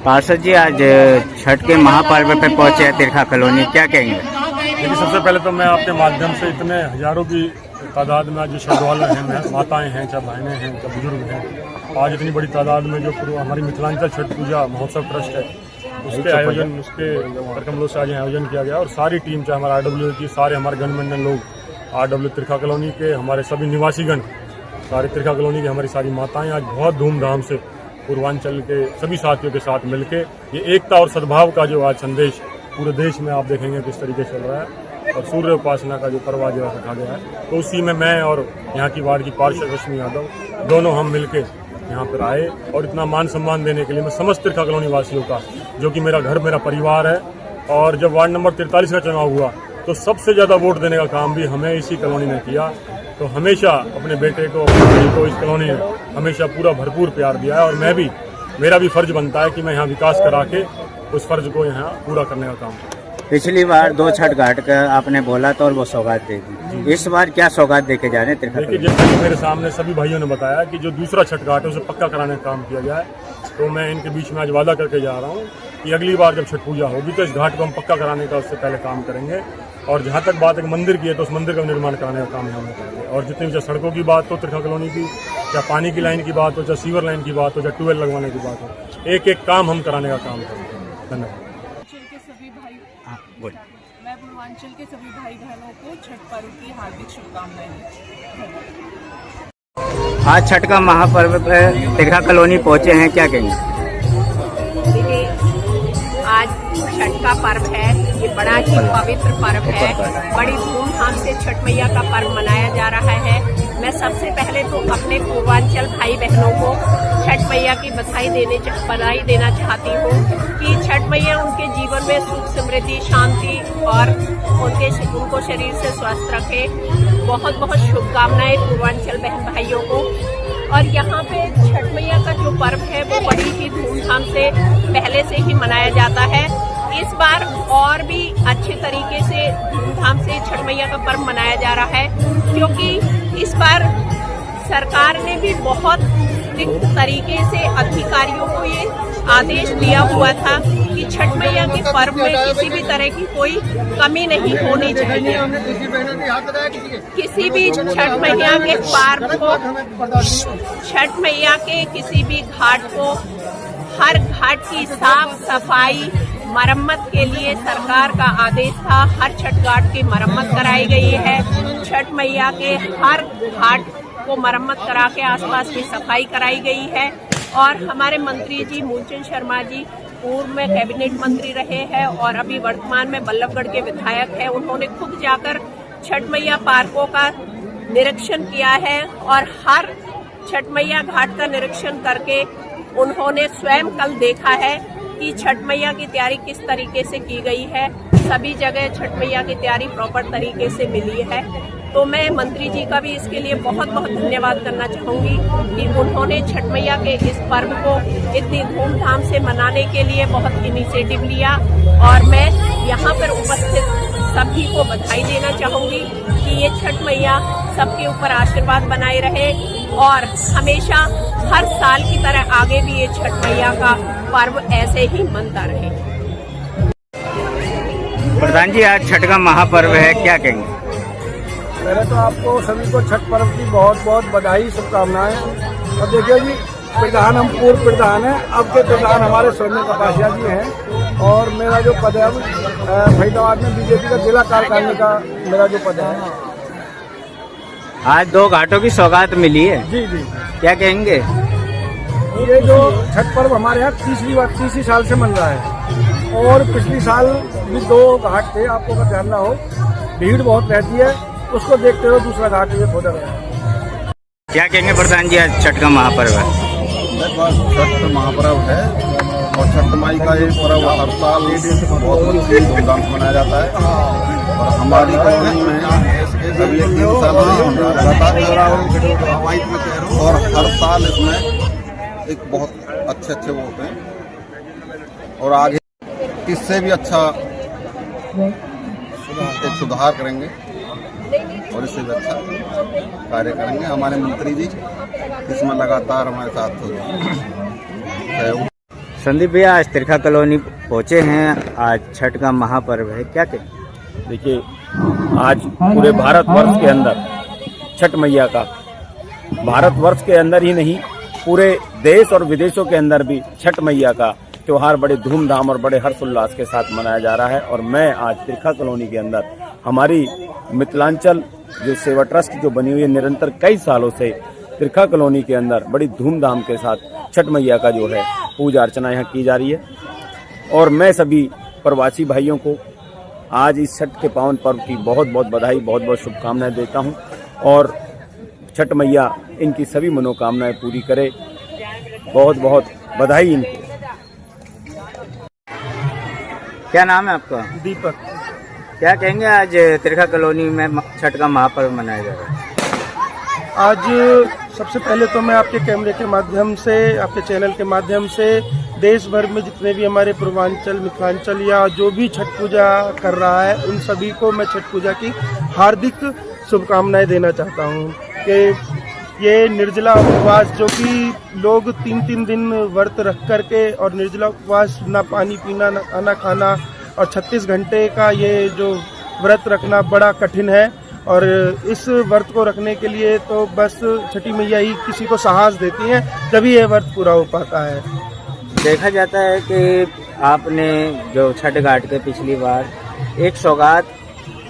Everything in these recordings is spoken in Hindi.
पार्षद जी आज छठ के महापर्व पे पहुंचे हैं तिरखा कॉलोनी, क्या कहेंगे? देखिए, सबसे पहले तो मैं आपके माध्यम से इतने हजारों की तादाद में जो श्रद्धालु हैं, माताएं हैं, चाहे बहनें हैं, चाहे बुजुर्ग हैं, आज इतनी बड़ी तादाद में जो हमारी मिथिलांचल छठ पूजा महोत्सव ट्रस्ट है उसके आयोजन, उसके करकमलों से आज आयोजन किया गया। और सारी टीम, चाहे हमारा RW की, सारे हमारे गणमान्य लोग, RW तिरखा कॉलोनी के हमारे सभी निवासीगण, सारे तिरखा कॉलोनी की हमारी सारी माताएं आज बहुत धूमधाम से पूर्वांचल के सभी साथियों के साथ मिलके ये एकता और सद्भाव का जो आज संदेश पूरे देश में आप देखेंगे किस तरीके से चल रहा है, और सूर्य उपासना का जो पर्व आज रखा गया है, तो उसी में मैं और यहाँ की वार्ड की पार्षद रश्मि यादव दोनों हम मिलके यहाँ पर आए। और इतना मान सम्मान देने के लिए मैं समस्त तिरखा कॉलोनी वासियों का, जो कि मेरा घर, मेरा परिवार है, और जब वार्ड नंबर 43 का चुनाव हुआ तो सबसे ज़्यादा वोट देने का काम भी हमें इसी कॉलोनी ने किया। तो हमेशा अपने बेटे को, अपने भाई को इस कॉलोनी ने हमेशा पूरा भरपूर प्यार दिया है, और मैं भी, मेरा भी फर्ज बनता है कि मैं यहाँ विकास करा के उस फर्ज को यहाँ पूरा करने का काम करूँ। पिछली बार 2 छठ घाट का आपने बोला तो और वो सौगात देगी, इस बार क्या सौगात देके जा रहे हैं तिरखा? देखिए, जैसे कि मेरे सामने सभी भाइयों ने बताया कि जो दूसरा छठ घाट है उसे पक्का कराने का काम किया जाए, तो मैं इनके बीच में आज वादा करके जा रहा हूँ कि अगली बार जब छठ पूजा होगी तो इस घाट को हम पक्का कराने का उससे पहले काम करेंगे। और जहाँ तक बात एक मंदिर की है तो उस मंदिर का निर्माण कराने का काम हम करेंगे। और जितनी भी सड़कों की बात हो तिरखा कॉलोनी की, चाहे पानी की लाइन की बात हो, चाहे सीवर लाइन की बात हो, चाहे ट्यूबवेल लगवाने की बात हो, एक एक काम हम कराने का काम करेंगे। धन्यवाद। मैं पूर्वांचल के सभी भाई बहनों को छठ पर्व की हार्दिक शुभकामनाएं। आज छठ का महापर्व पे तिरखा कॉलोनी पहुंचे हैं, क्या कहेंगे? आज छठ का पर्व है, ये बड़ा ही पवित्र पर्व है, बड़ी धूमधाम से छठ मैया का पर्व मनाया जा रहा है। मैं सबसे पहले तो अपने पूर्वांचल भाई बहनों को छठ मैया की बधाई देना चाहती हूँ कि छठ मैया उनके जीवन में सुख, समृद्धि, शांति और उनको शरीर से स्वस्थ रखे। बहुत बहुत शुभकामनाएं पूर्वांचल बहन भाइयों को। और यहाँ पे छठ मैया का जो पर्व है वो बड़ी ही धूमधाम से पहले से ही मनाया जाता है। इस बार और भी अच्छे तरीके से धूमधाम से छठ मैया का पर्व मनाया जा रहा है, क्योंकि इस बार सरकार ने भी बहुत स्ट्रिक्ट तरीके से अधिकारियों को ये आदेश दिया हुआ था कि छठ मैया के पर्व में किसी भी तरह की कोई कमी नहीं होनी चाहिए। किसी भी छठ मैया के पर्व को, छठ मैया के किसी भी घाट को, हर घाट की साफ सफाई मरम्मत के लिए सरकार का आदेश था। हर छठ घाट की मरम्मत कराई गई है। छठ मैया के हर घाट को मरम्मत करा के आसपास की सफाई कराई गई है। और हमारे मंत्री जी मूलचंद शर्मा जी पूर्व में कैबिनेट मंत्री रहे हैं और अभी वर्तमान में बल्लभगढ़ के विधायक हैं। उन्होंने खुद जाकर छठ मैया पार्कों का निरीक्षण किया है और हर छठ मैया घाट का निरीक्षण करके उन्होंने स्वयं कल देखा है कि छठ मैया की तैयारी किस तरीके से की गई है। सभी जगह छठ मैया की तैयारी प्रॉपर तरीके से मिली है। तो मैं मंत्री जी का भी इसके लिए बहुत बहुत धन्यवाद करना चाहूँगी कि उन्होंने छठ मैया के इस पर्व को इतनी धूमधाम से मनाने के लिए बहुत इनिशिएटिव लिया। और मैं यहाँ पर उपस्थित सभी को बधाई देना चाहूँगी कि ये छठ मैया सबके ऊपर आशीर्वाद बनाए रहे और हमेशा हर साल की तरह आगे भी ये छठ मैया का पर्व ऐसे ही मनता रहे। प्रधान जी, आज छठ का महापर्व है, क्या कहेंगे? पहले तो आपको सभी को छठ पर्व की बहुत बहुत बधाई, शुभकामनाएं। और देखिए जी, प्रधान हम पूर्व प्रधान हैं, अब के प्रधान हमारे सौम्य कपासिया जी हैं और मेरा जो पद है फरीदाबाद में बीजेपी का जिला कार्यकारिणी का मेरा जो पद है। आज 2 घाटों की सौगात मिली है। जी जी, क्या कहेंगे? ये जो छठ पर्व हमारे यहाँ तीसरी साल से मन रहा है और पिछली साल भी 2 घाट थे। आपको अगर ध्यान ना हो, भीड़ बहुत रहती है, उसको देखते हुए दूसरा घाट ये खोदा गया। क्या कहेंगे प्रधान जी, आज छठ का महापर्व है? छठ महापर्व है और छठ माई का ये पर्व हर साल बहुत धूमधाम से मनाया जाता है। और हमारी कॉलोनी में अभी 3 साल और हर साल इसमें एक बहुत अच्छे वो होते हैं और आगे इससे भी अच्छा एक सुधार करेंगे और इससे भी अच्छा कार्य करेंगे। हमारे मंत्री जी इसमें लगातार हमारे साथ संदीप भैया आज तिरखा कॉलोनी पहुँचे हैं, आज छठ का महापर्व है, क्या कहें? देखिए, आज पूरे भारतवर्ष के अंदर छठ मैया का, भारतवर्ष के अंदर ही नहीं पूरे देश और विदेशों के अंदर भी छठ मैया का त्योहार बड़े धूमधाम और बड़े हर्षोल्लास के साथ मनाया जा रहा है। और मैं आज तिरखा कॉलोनी के अंदर हमारी मिथिलांचल जो सेवा ट्रस्ट जो बनी हुई है निरंतर कई सालों से तिरखा कॉलोनी के अंदर बड़ी धूमधाम के साथ छठ मैया का जो है पूजा अर्चना यहाँ की जा रही है। और मैं सभी प्रवासी भाइयों को आज इस छठ के पावन पर्व की बहुत बहुत बधाई, बहुत बहुत शुभकामनाएं देता हूं और छठ मैया इनकी सभी मनोकामनाएं पूरी करे। बहुत बहुत बधाई इनको। क्या नाम है आपका? दीपक। क्या कहेंगे आज तिरखा कॉलोनी में छठ का महापर्व मनाया जा रहा है? आज सबसे पहले तो मैं आपके कैमरे के माध्यम से, आपके चैनल के माध्यम से देश भर में जितने भी हमारे पूर्वांचल, मिथिलांचल या जो भी छठ पूजा कर रहा है उन सभी को मैं छठ पूजा की हार्दिक शुभकामनाएं देना चाहता हूं कि ये निर्जला उपवास जो कि लोग 3-3 दिन व्रत रख करके और निर्जला उपवास ना पानी पीना ना खाना खाना और 36 घंटे का ये जो व्रत रखना बड़ा कठिन है। और इस व्रत को रखने के लिए तो बस छठी मैया ही किसी को साहस देती हैं, तभी ये व्रत पूरा हो पाता है। देखा जाता है कि आपने जो छठ घाट के पिछली बार एक सौगात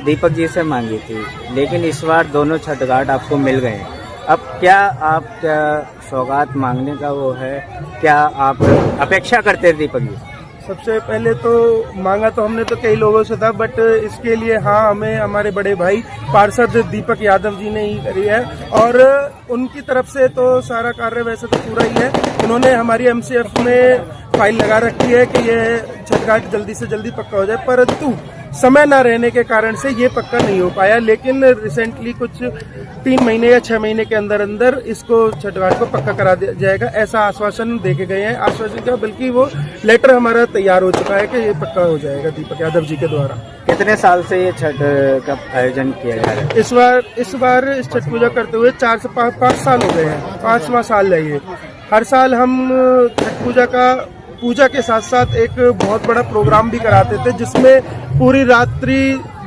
दीपक जी से मांगी थी, लेकिन इस बार दोनों छठ घाट आपको मिल गए। अब क्या आपका सौगात मांगने का वो है, क्या आप अपेक्षा करते हैं दीपक जी? सबसे पहले तो मांगा तो हमने तो कई लोगों से था, बट इसके लिए हाँ हमें हमारे बड़े भाई पार्षद दीपक यादव जी ने ही करी है और उनकी तरफ से तो सारा कार्य वैसे तो पूरा ही है। उन्होंने हमारी MCF में फाइल लगा रखी है कि ये छठ घाट जल्दी से जल्दी पक्का हो जाए, परंतु समय न रहने के कारण से ये पक्का नहीं हो पाया। लेकिन रिसेंटली कुछ 3 महीने या 6 महीने के अंदर अंदर इसको छठ घाट को पक्का करा दिया जाएगा, ऐसा आश्वासन देके गए हैं। आश्वासन क्या, बल्कि वो लेटर हमारा तैयार हो चुका है कि ये पक्का हो जाएगा दीपक यादव जी के द्वारा। कितने साल से ये छठ का आयोजन किया जा रहा है? इस बार इस छठ पूजा करते हुए 4 से 5 साल हो गए हैं, 5वां साल है ये। हर साल हम छठ पूजा के साथ साथ एक बहुत बड़ा प्रोग्राम भी कराते थे, जिसमें पूरी रात्रि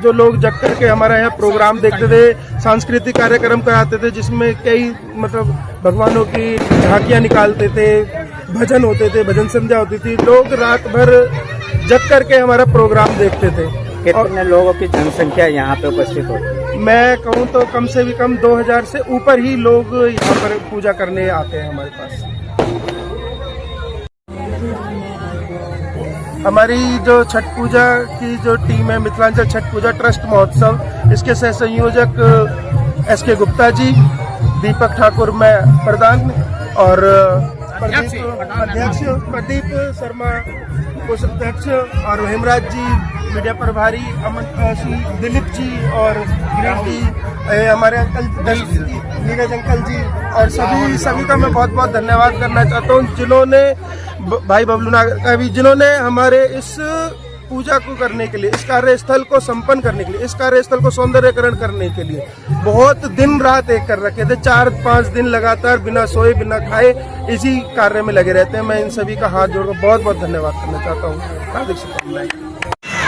जो लोग जग करके हमारे यहाँ प्रोग्राम देखते थे, सांस्कृतिक कार्यक्रम कराते थे, जिसमें कई मतलब भगवानों की झांकियाँ निकालते थे, भजन होते थे, भजन संध्या होती थी, लोग रात भर जग करके हमारा प्रोग्राम देखते थे। कितने लोगों की जनसंख्या यहाँ पे उपस्थित होती है? मैं कहूँ तो कम से भी कम 2000 से ऊपर ही लोग यहाँ पर पूजा करने आते हैं हमारे पास। हमारी जो छठ पूजा की जो टीम है, मिथिलांचल छठ पूजा ट्रस्ट महोत्सव, इसके सह संयोजक SK गुप्ता जी, दीपक ठाकुर मैं प्रधान और प्रदीप शर्मा कोषाध्यक्ष और हेमराज जी मीडिया प्रभारी, अमन दिलीप जी और गिरीश जी, हमारे अंकल नीरज अंकल जी और सभी का मैं बहुत बहुत धन्यवाद करना चाहता हूँ, जिन्होंने भाई बबलू नागर का भी, जिन्होंने हमारे इस पूजा को करने के लिए, इस कार्यस्थल को संपन्न करने के लिए, इस कार्यस्थल को सौंदर्यकरण करने के लिए बहुत दिन रात एक कर रखे थे। 4-5 दिन लगातार बिना सोए बिना खाए इसी कार्य में लगे रहते हैं। मैं इन सभी का हाथ जोड़कर बहुत बहुत धन्यवाद करना चाहता हूँ। हार्दिक शुभकामनाएं।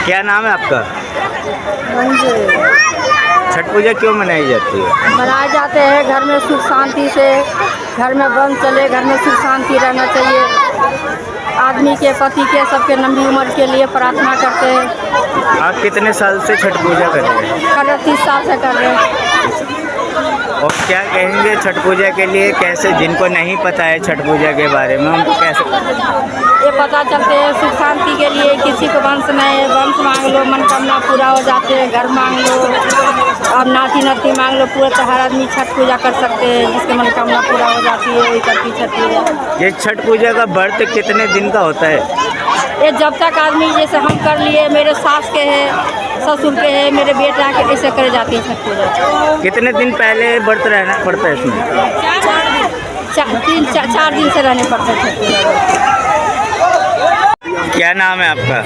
क्या नाम है आपका? छठ पूजा क्यों मनाई जाती है? मनाए जाते हैं घर में सुख शांति से, घर में बंद चले, घर में सुख शांति रहना चाहिए। आदमी के, पति के, सबके लंबी उम्र के लिए प्रार्थना करते हैं। आप कितने साल से छठ पूजा कर रहे हैं? 30 साल से कर रहे हैं। और क्या कहेंगे छठ पूजा के लिए, कैसे जिनको नहीं पता है छठ पूजा के बारे में, उनको कैसे ये पता चलते हैं? सुख शांति के लिए, किसी को वंश नहीं, वंश मांग लो, मनोकामना पूरा हो जाते हैं, घर मांग लो, अब नाती नाती मांग लो, पूरे हर आदमी छठ पूजा कर सकते हैं, जिसकी मनोकामना पूरा हो जाती है वही करती छठ पूजा। ये छठ पूजा का व्रत कितने दिन का होता है? ये जब तक आदमी, जैसे हम कर लिए, मेरे सास के है, ससुर के है, मेरे बेटा के, ऐसे करे जाती है छठ पूजा। कितने दिन पहले व्रत रहना पड़ता है इसमें? 4 दिन से रहने पड़ते हैं छठ पूजा। क्या नाम है आपका?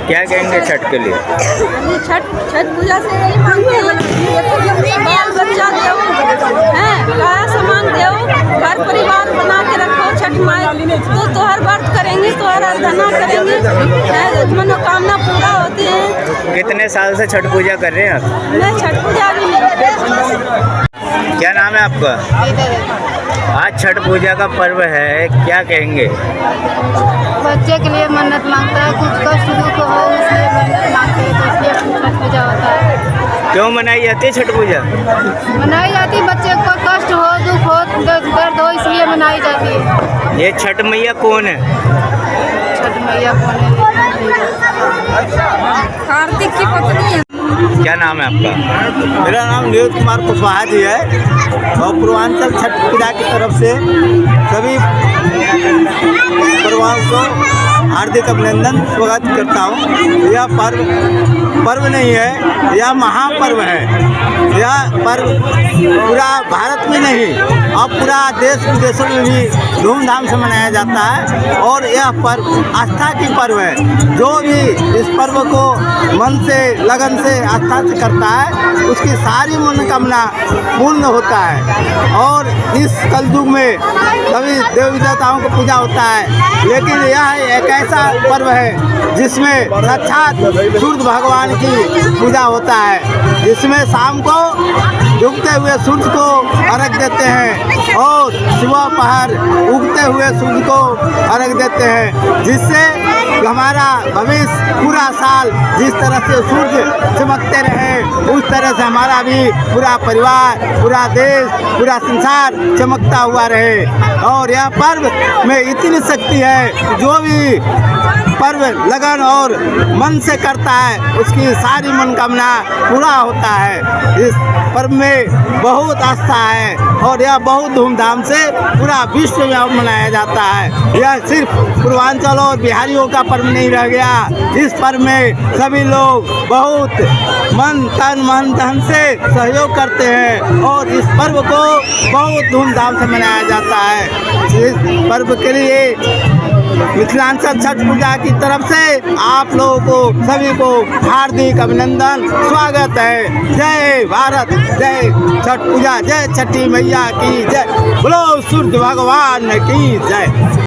क्या कहेंगे छठ के लिए? छठ पूजा से यही मांगते हैं, बाल बच्चा दो, हैं, गाय सामान दो, घर परिवार बना के रखो। छठ माई तो हर व्रत करेंगे, तो हर आराधना करेंगे, मनोकामना पूरा होती है। कितने साल से छठ पूजा कर रहे हैं आप? मैं छठ पूजा भी नहीं। क्या नाम है आपका? आज छठ पूजा का पर्व है, क्या कहेंगे? बच्चे के लिए मन्नत मांगता है, कुछ कष्ट दुख हो इसलिए मन्नत मांगते हैं, तो इसलिए छठ पूजा होता है। क्यों मनाई जाती है छठ पूजा? मनाई जाती है, बच्चे को कष्ट हो दुख हो दर्द हो इसलिए मनाई जाती है। ये छठ मैया कौन है? छठ मैया कौन है? कार्तिक की पत्नी है। क्या नाम है आपका? मेरा नाम नीरज कुमार कुशवाहा जी है और पूर्वांचल छठ पूजा की तरफ से सभी परिवारों को हार्दिक अभिनंदन स्वागत करता हूँ। यह पर्व नहीं है, यह महापर्व है। यह पर्व पूरा भारत में नहीं और पूरा देश विदेशों में भी धूमधाम से मनाया जाता है और यह पर्व आस्था की पर्व है। जो भी इस पर्व को मन से लगन से आस्था से करता है उसकी सारी मनोकामना पूर्ण होता है। और इस कलयुग में सभी देवी देवताओं को पूजा होता है, लेकिन यह एक ऐसा पर्व है जिसमें साक्षात सूर्य भगवान की पूजा होता है, जिसमें शाम को डूबते हुए सूर्य को अर्घ देते हैं और सुबह पहर उगते हुए सूर्य को अर्घ देते हैं, जिससे हमारा भविष्य पूरा साल जिस तरह से सूर्य चमकते रहे उस तरह से हमारा भी पूरा परिवार, पूरा देश, पूरा संसार चमकता हुआ रहे। और यह पर्व में इतनी शक्ति है, जो भी पर्व लगन और मन से करता है उसकी सारी मनोकामना पूरा होता है। इस पर्व में बहुत आस्था है और यह बहुत धूमधाम से पूरा विश्व में मनाया जाता है। यह सिर्फ पूर्वांचल और बिहारियों का पर्व नहीं रह गया। इस पर्व में सभी लोग बहुत मन तन धन से सहयोग करते हैं और इस पर्व को बहुत धूमधाम से मनाया जाता है। इस पर्व के लिए मिथिलांचल छठ पूजा की तरफ से आप लोगों को सभी को हार्दिक अभिनंदन स्वागत है। जय भारत, जय छठ पूजा, जय छठी मैया की जय, बोलो सूर्य भगवान की जय।